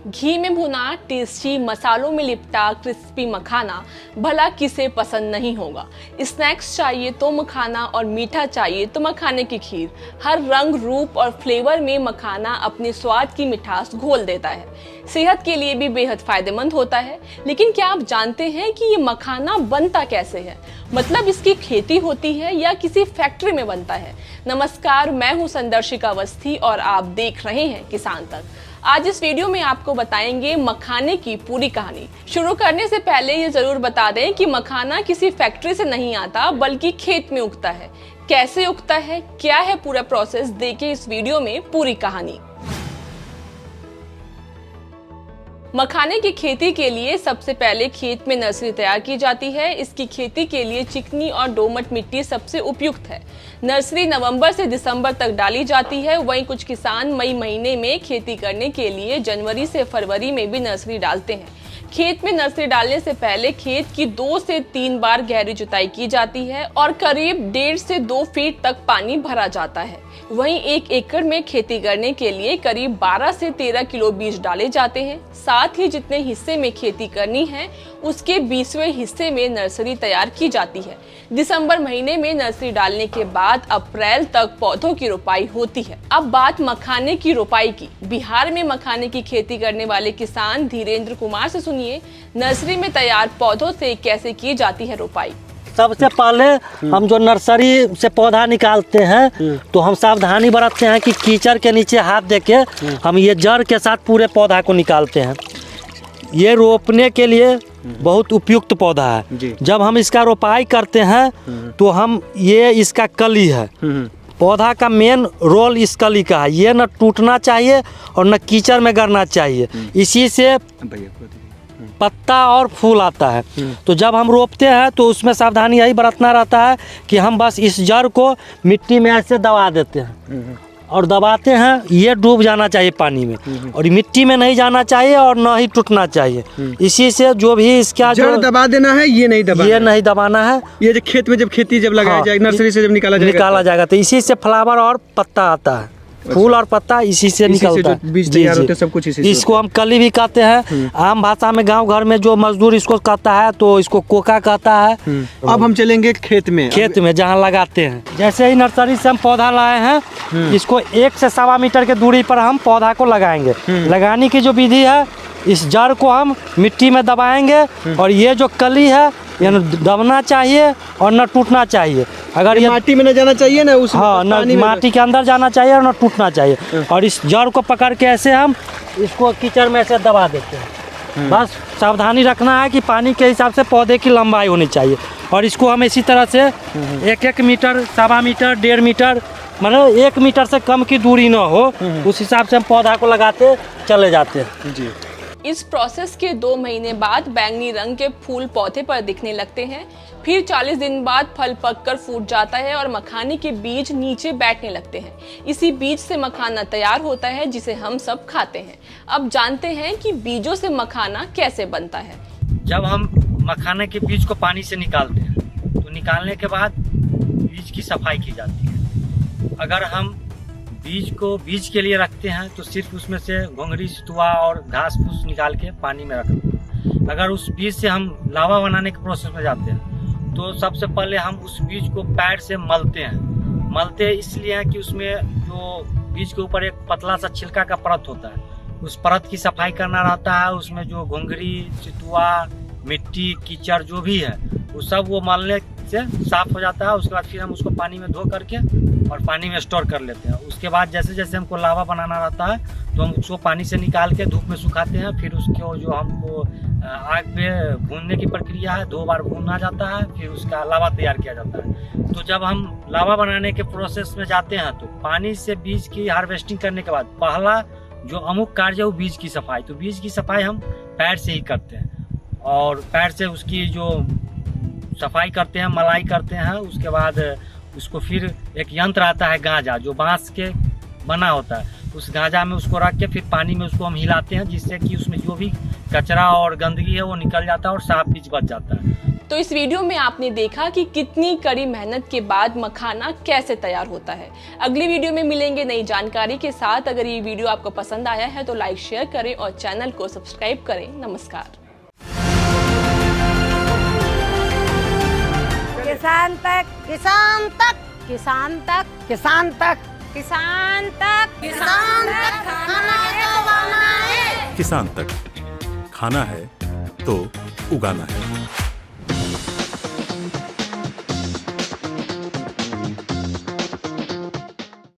घी में भुना टेस्टी, मसालों में लिपटा क्रिस्पी मखाना भला किसे पसंद नहीं होगा। स्नैक्स चाहिए तो मखाना और मीठा चाहिए तो मखाने की खीर। हर रंग, रूप और फ्लेवर में मखाना अपने स्वाद की मिठास घोल देता है। सेहत के लिए भी बेहद फायदेमंद होता है। लेकिन क्या आप जानते हैं कि ये मखाना बनता कैसे है? मतलब इसकी खेती होती है या किसी फैक्ट्री में बनता है? नमस्कार, मैं हूँ संदर्शिका अवस्थी और आप देख रहे हैं किसान तक। आज इस वीडियो में आपको बताएंगे मखाने की पूरी कहानी। शुरू करने से पहले ये जरूर बता दें कि मखाना किसी फैक्ट्री से नहीं आता बल्कि खेत में उगता है। कैसे उगता है, क्या है पूरा प्रोसेस, देखिए इस वीडियो में पूरी कहानी। मखाने की खेती के लिए सबसे पहले खेत में नर्सरी तैयार की जाती है। इसकी खेती के लिए चिकनी और दोमट मिट्टी सबसे उपयुक्त है। नर्सरी नवंबर से दिसंबर तक डाली जाती है। वहीं कुछ किसान मई महीने में खेती करने के लिए जनवरी से फरवरी में भी नर्सरी डालते हैं। खेत में नर्सरी डालने से पहले खेत की 2 से 3 बार गहरी जुताई की जाती है और करीब 1.5 से 2 फीट तक पानी भरा जाता है। वहीं 1 एकड़ में खेती करने के लिए करीब 12 से 13 किलो बीज डाले जाते हैं। साथ ही जितने हिस्से में खेती करनी है उसके 20वें हिस्से में नर्सरी तैयार की जाती है। दिसंबर महीने में नर्सरी डालने के बाद अप्रैल तक पौधों की रोपाई होती है। अब बात मखाने की रोपाई की। बिहार में मखाने की खेती करने वाले किसान धीरेन्द्र कुमार से सुनिए, नर्सरी में तैयार पौधों से कैसे की जाती है रोपाई। सबसे पहले हम जो नर्सरी से पौधा निकालते हैं तो हम सावधानी बरतते हैं कि कीचड़ के नीचे हाथ देके हम ये जड़ के साथ पूरे पौधा को निकालते हैं। ये रोपने के लिए बहुत उपयुक्त पौधा है। जब हम इसका रोपाई करते हैं तो हम ये इसका कली है। पौधा का मेन रोल इस कली का है। ये न टूटना चाहिए और न कीचड़ में गिरना चाहिए। इसी से पत्ता और फूल आता है। तो जब हम रोपते हैं तो उसमें सावधानी यही बरतना रहता है कि हम बस इस जड़ को मिट्टी में ऐसे दबा देते हैं और दबाते हैं। ये डूब जाना चाहिए पानी में और मिट्टी में नहीं जाना चाहिए और न ही टूटना चाहिए। इसी से जो भी इसका जड़ दबा देना है, ये नहीं दबाना है। ये जो खेत में जब खेती जब लगाया जाएगा, नर्सरी से जब निकाला जाएगा तो इसी से फ्लावर और पत्ता आता है। फूल और पत्ता इसी से निकलता है। बीज तैयार होते सब कुछ इसी से। इसको हम कली भी कहते हैं। आम भाषा में गांव घर में जो मजदूर इसको कहता है तो इसको कोका कहता है। अब हम चलेंगे खेत में जहाँ लगाते हैं। जैसे ही नर्सरी से हम पौधा लाए हैं, इसको 1 से 1.25 मीटर के दूरी पर हम पौधा को लगाएंगे। लगाने की जो विधि है, इस जड़ को हम मिट्टी में दबाएंगे और ये जो कली है ये न दबना चाहिए और न टूटना चाहिए। अगर ये माटी में न जाना चाहिए ना, उस न माटी के अंदर जाना चाहिए और न टूटना चाहिए। और इस जड़ को पकड़ के ऐसे हम इसको कीचड़ में से दबा देते हैं। बस सावधानी रखना है कि पानी के हिसाब से पौधे की लंबाई होनी चाहिए। और इसको हम इसी तरह से 1-1 मीटर, 1.25 मीटर, 1.5 मीटर, मतलब 1 मीटर से कम की दूरी न हो, उस हिसाब से हम पौधा को लगाते चले जाते हैं। जी। इस प्रोसेस के 2 महीने बाद बैंगनी रंग के फूल पौधे पर दिखने लगते हैं। फिर 40 दिन बाद फल पककर फूट जाता है और मखाने के बीज नीचे बैठने लगते हैं। इसी बीज से मखाना तैयार होता है जिसे हम सब खाते हैं। अब जानते हैं कि बीजों से मखाना कैसे बनता है। जब हम मखाने के बीज को पानी से निकालते हैं तो निकालने के बाद बीज की सफाई की जाती है। अगर हम बीज को बीज के लिए रखते हैं तो सिर्फ उसमें से घोंघरी, सितुआ और घास फूस निकाल के पानी में रख देते हैं। अगर उस बीज से हम लावा बनाने के प्रोसेस में जाते हैं तो सबसे पहले हम उस बीज को पैर से मलते हैं। मलते इसलिए हैं कि उसमें जो बीज के ऊपर एक पतला सा छिलका का परत होता है, उस परत की सफाई करना रहता है। उसमें जो घोंघरी, सितुआ, मिट्टी, कीचड़ जो भी है वो सब वो मलने से साफ हो जाता है। उसके बाद फिर हम उसको पानी में धो करके और पानी में स्टोर कर लेते हैं। उसके बाद जैसे जैसे हमको लावा बनाना रहता है तो हम उसको पानी से निकाल के धूप में सुखाते हैं। फिर उसको जो हमको आग पे भूनने की प्रक्रिया है, 2 बार भूना जाता है, फिर उसका लावा तैयार किया जाता है। तो जब हम लावा बनाने के प्रोसेस में जाते हैं तो पानी से बीज की हार्वेस्टिंग करने के बाद पहला जो अमुक कार्य है वो बीज की सफाई। तो बीज की सफाई हम पैर से ही करते हैं और पैर से उसकी जो सफाई करते हैं, मलाई करते हैं। उसके बाद उसको फिर एक यंत्र आता है गांजा, जो बांस के बना होता है। उस गांजा में उसको रख के फिर पानी में उसको हम हिलाते हैं, जिससे कि उसमें जो भी कचरा और गंदगी है वो निकल जाता है और साफ बीज बच जाता है। तो इस वीडियो में आपने देखा कि कितनी कड़ी मेहनत के बाद मखाना कैसे तैयार होता है। अगली वीडियो में मिलेंगे नई जानकारी के साथ। अगर ये वीडियो आपको पसंद आया है तो लाइक शेयर करें और चैनल को सब्सक्राइब करें। नमस्कार। किसान तक, किसान तक, किसान तक, किसान तक, किसान तक, किसान तक खाना है तो उगाना है। किसान तक खाना है तो उगाना है।